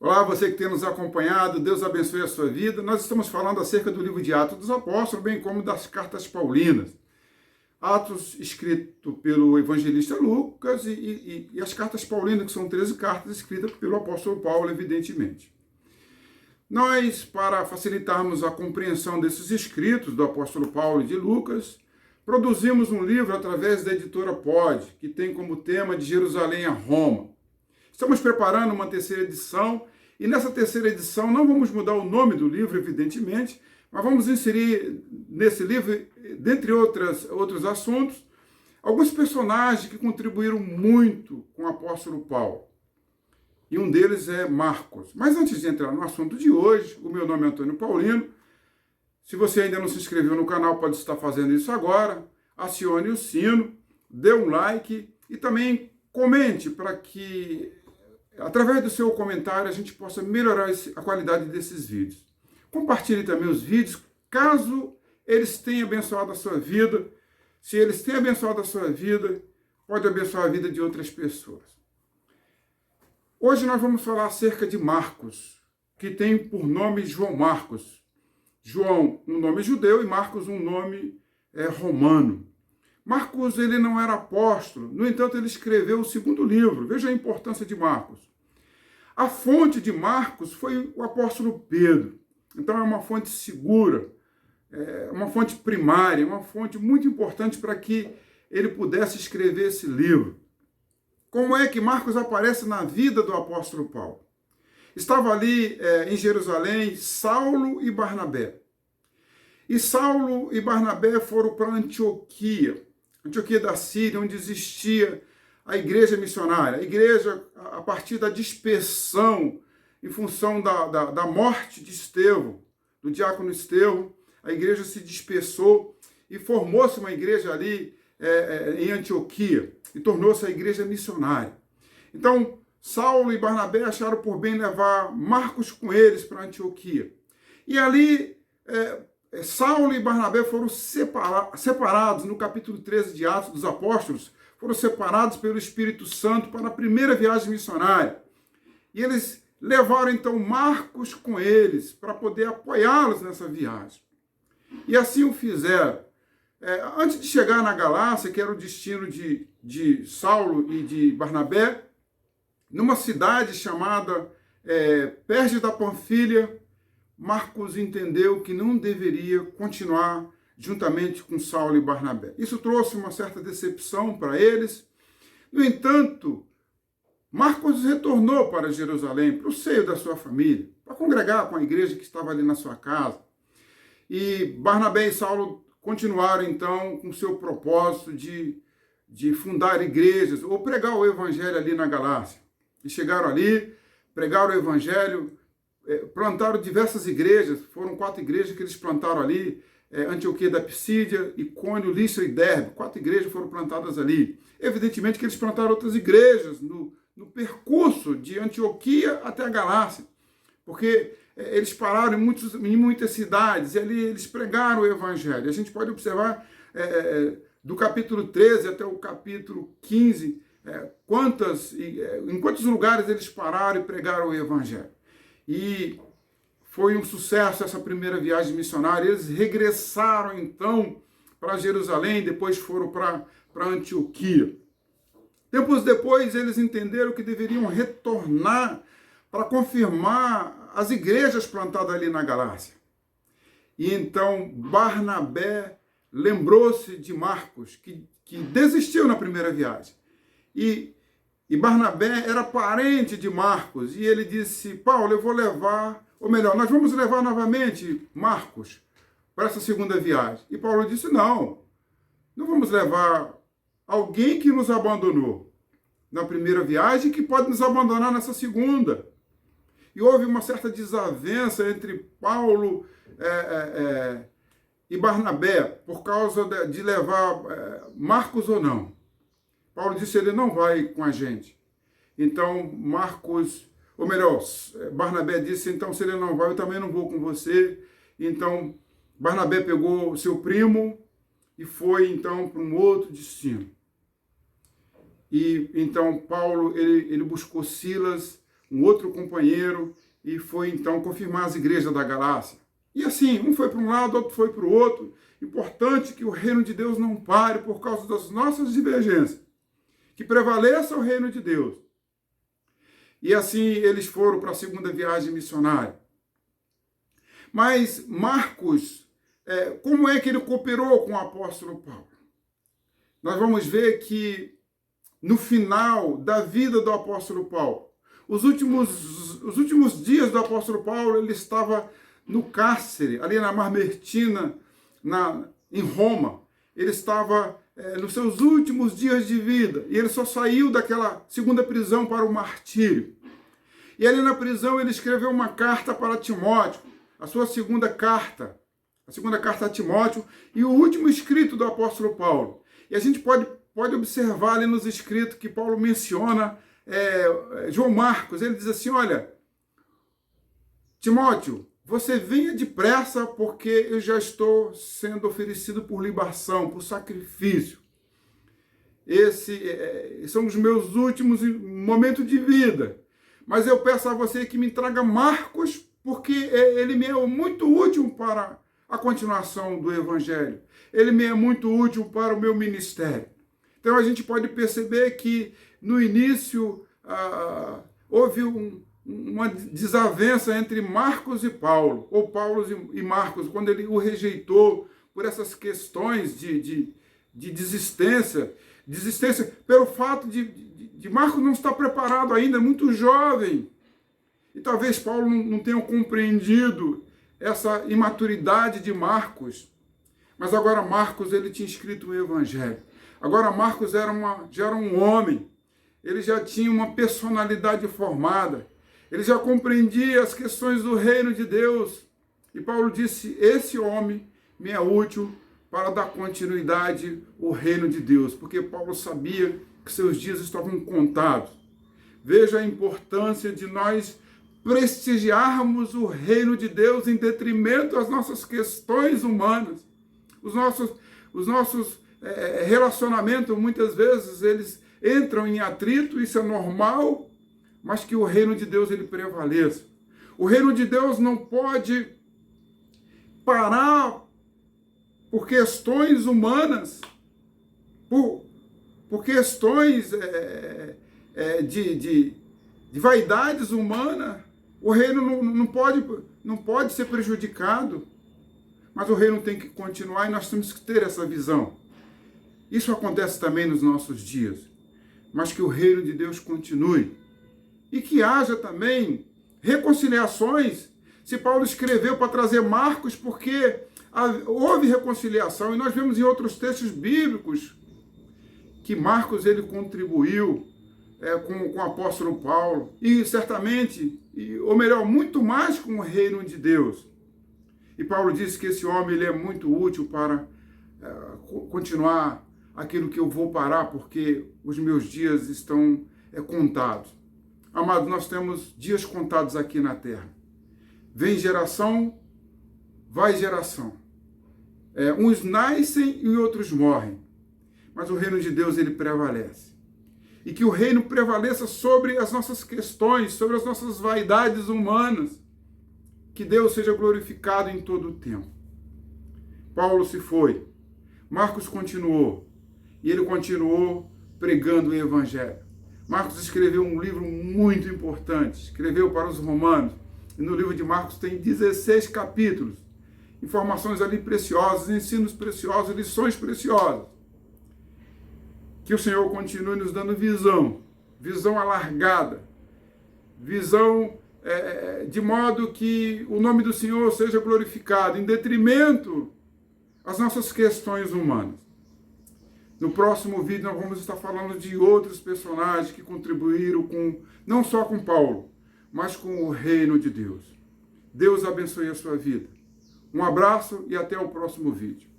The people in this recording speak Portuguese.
Olá, você que tem nos acompanhado, Deus abençoe a sua vida. Nós estamos falando acerca do livro de Atos dos Apóstolos, bem como das cartas paulinas. Atos escrito pelo evangelista Lucas e as cartas paulinas, que são 13 cartas escritas pelo apóstolo Paulo, evidentemente. Nós, para facilitarmos a compreensão desses escritos do apóstolo Paulo e de Lucas, produzimos um livro através da editora Pod, que tem como tema de Jerusalém a Roma. Estamos preparando uma terceira edição, e nessa terceira edição não vamos mudar o nome do livro, evidentemente, mas vamos inserir nesse livro, dentre outros assuntos, alguns personagens que contribuíram muito com o apóstolo Paulo. E um deles é Marcos. Mas antes de entrar no assunto de hoje, o meu nome é Antônio Paulino. Se você ainda não se inscreveu no canal, pode estar fazendo isso agora. Acione o sino, dê um like e também comente para que, através do seu comentário, a gente possa melhorar a qualidade desses vídeos. Compartilhe também os vídeos, caso eles tenham abençoado a sua vida. Se eles têm abençoado a sua vida, pode abençoar a vida de outras pessoas. Hoje nós vamos falar acerca de Marcos, que tem por nome João Marcos. João, um nome judeu, e Marcos, um nome romano. Marcos, ele não era apóstolo, no entanto, ele escreveu o segundo livro. Veja a importância de Marcos. A fonte de Marcos foi o apóstolo Pedro. Então, é uma fonte segura, uma fonte primária, uma fonte muito importante para que ele pudesse escrever esse livro. Como é que Marcos aparece na vida do apóstolo Paulo? Estava ali em Jerusalém Saulo e Barnabé. E Saulo e Barnabé foram para Antioquia da Síria, onde existia a igreja missionária. A igreja, a partir da dispersão, em função da morte de Estevão, do diácono Estevão, a igreja se dispersou e formou-se uma igreja ali em Antioquia e tornou-se a igreja missionária. Então, Saulo e Barnabé acharam por bem levar Marcos com eles para Antioquia. E ali, Saulo e Barnabé foram separados, no capítulo 13 de Atos dos Apóstolos, foram separados pelo Espírito Santo para a primeira viagem missionária. E eles levaram, então, Marcos com eles, para poder apoiá-los nessa viagem. E assim o fizeram. Antes de chegar na Galácia, que era o destino de Saulo e de Barnabé, numa cidade chamada Perge da Panfilha, Marcos entendeu que não deveria continuar juntamente com Saulo e Barnabé. Isso trouxe uma certa decepção para eles. No entanto, Marcos retornou para Jerusalém, para o seio da sua família, para congregar com a igreja que estava ali na sua casa. E Barnabé e Saulo continuaram, então, com o seu propósito de fundar igrejas ou pregar o evangelho ali na Galácia. E chegaram ali, pregaram o evangelho, plantaram diversas igrejas, foram 4 igrejas que eles plantaram ali, Antioquia da Psídia, Icônio, Listra e Derbe. 4 igrejas foram plantadas ali. Evidentemente que eles plantaram outras igrejas no percurso de Antioquia até a Galácia, porque eles pararam em muitas cidades e ali eles pregaram o evangelho. A gente pode observar do capítulo 13 até o capítulo 15, em quantos lugares eles pararam e pregaram o evangelho. E foi um sucesso essa primeira viagem missionária. Eles regressaram então para Jerusalém, depois foram para Antioquia. Tempos depois eles entenderam que deveriam retornar para confirmar as igrejas plantadas ali na Galácia. E então Barnabé lembrou-se de Marcos, que desistiu na primeira viagem. E Barnabé era parente de Marcos, e ele disse: Paulo, eu vou levar, ou melhor, nós vamos levar novamente Marcos para essa segunda viagem. E Paulo disse: não vamos levar alguém que nos abandonou na primeira viagem, que pode nos abandonar nessa segunda. E houve uma certa desavença entre Paulo e Barnabé, por causa de levar Marcos ou não. Paulo disse: ele não vai com a gente. Então Barnabé disse: então, se ele não vai, eu também não vou com você. Então Barnabé pegou o seu primo e foi então para um outro destino. E então Paulo ele buscou Silas um outro companheiro, e foi então confirmar as igrejas da Galácia. E assim, um foi para um lado, outro foi para o outro. Importante que o reino de Deus não pare por causa das nossas divergências. Que prevaleça o reino de Deus. E assim eles foram para a segunda viagem missionária. Mas Marcos, como é que ele cooperou com o apóstolo Paulo? Nós vamos ver que no final da vida do apóstolo Paulo, os últimos dias do apóstolo Paulo, ele estava no cárcere, ali na Mamertina, em Roma. Ele estava nos seus últimos dias de vida, e ele só saiu daquela segunda prisão para o martírio. E ali na prisão ele escreveu uma carta para Timóteo, a sua segunda carta a Timóteo, e o último escrito do apóstolo Paulo. E a gente pode observar ali nos escritos que Paulo menciona João Marcos. Ele diz assim, olha, Timóteo, você venha depressa, porque eu já estou sendo oferecido por libação, por sacrifício. São os meus últimos momentos de vida. Mas eu peço a você que me traga Marcos, porque ele me é muito útil para a continuação do Evangelho. Ele me é muito útil para o meu ministério. Então a gente pode perceber que no início houve uma desavença entre Marcos e Paulo, ou Paulo e Marcos, quando ele o rejeitou por essas questões de desistência pelo fato de Marcos não estar preparado ainda, é muito jovem. E talvez Paulo não tenha compreendido essa imaturidade de Marcos. Mas agora Marcos, ele tinha escrito o Evangelho. Agora Marcos já era um homem. Ele já tinha uma personalidade formada. Ele já compreendia as questões do reino de Deus. E Paulo disse, esse homem me é útil para dar continuidade ao reino de Deus. Porque Paulo sabia que seus dias estavam contados. Veja a importância de nós prestigiarmos o reino de Deus em detrimento das nossas questões humanas. Os nossos relacionamentos, muitas vezes, eles entram em atrito, isso é normal, mas que o reino de Deus ele prevaleça. O reino de Deus não pode parar por questões humanas, por questões de vaidades humanas. O reino não pode ser prejudicado, mas o reino tem que continuar e nós temos que ter essa visão. Isso acontece também nos nossos dias, mas que o reino de Deus continue e que haja também reconciliações. Se Paulo escreveu para trazer Marcos, porque houve reconciliação, e nós vemos em outros textos bíblicos que Marcos ele contribuiu com o apóstolo Paulo, e certamente, ou melhor, muito mais com o reino de Deus. E Paulo disse que esse homem ele é muito útil para continuar aquilo que eu vou parar, porque os meus dias estão contados. Amados, nós temos dias contados aqui na terra. Vem geração, vai geração. Uns nascem e outros morrem. Mas o reino de Deus ele prevalece. E que o reino prevaleça sobre as nossas questões, sobre as nossas vaidades humanas. Que Deus seja glorificado em todo o tempo. Paulo se foi. Marcos continuou. E ele continuou pregando o Evangelho. Marcos escreveu um livro muito importante. Escreveu para os romanos. E no livro de Marcos tem 16 capítulos. Informações ali preciosas, ensinos preciosos, lições preciosas. Que o Senhor continue nos dando visão alargada, visão de modo que o nome do Senhor seja glorificado, em detrimento às nossas questões humanas. No próximo vídeo nós vamos estar falando de outros personagens que contribuíram não só com Paulo, mas com o reino de Deus. Deus abençoe a sua vida. Um abraço e até o próximo vídeo.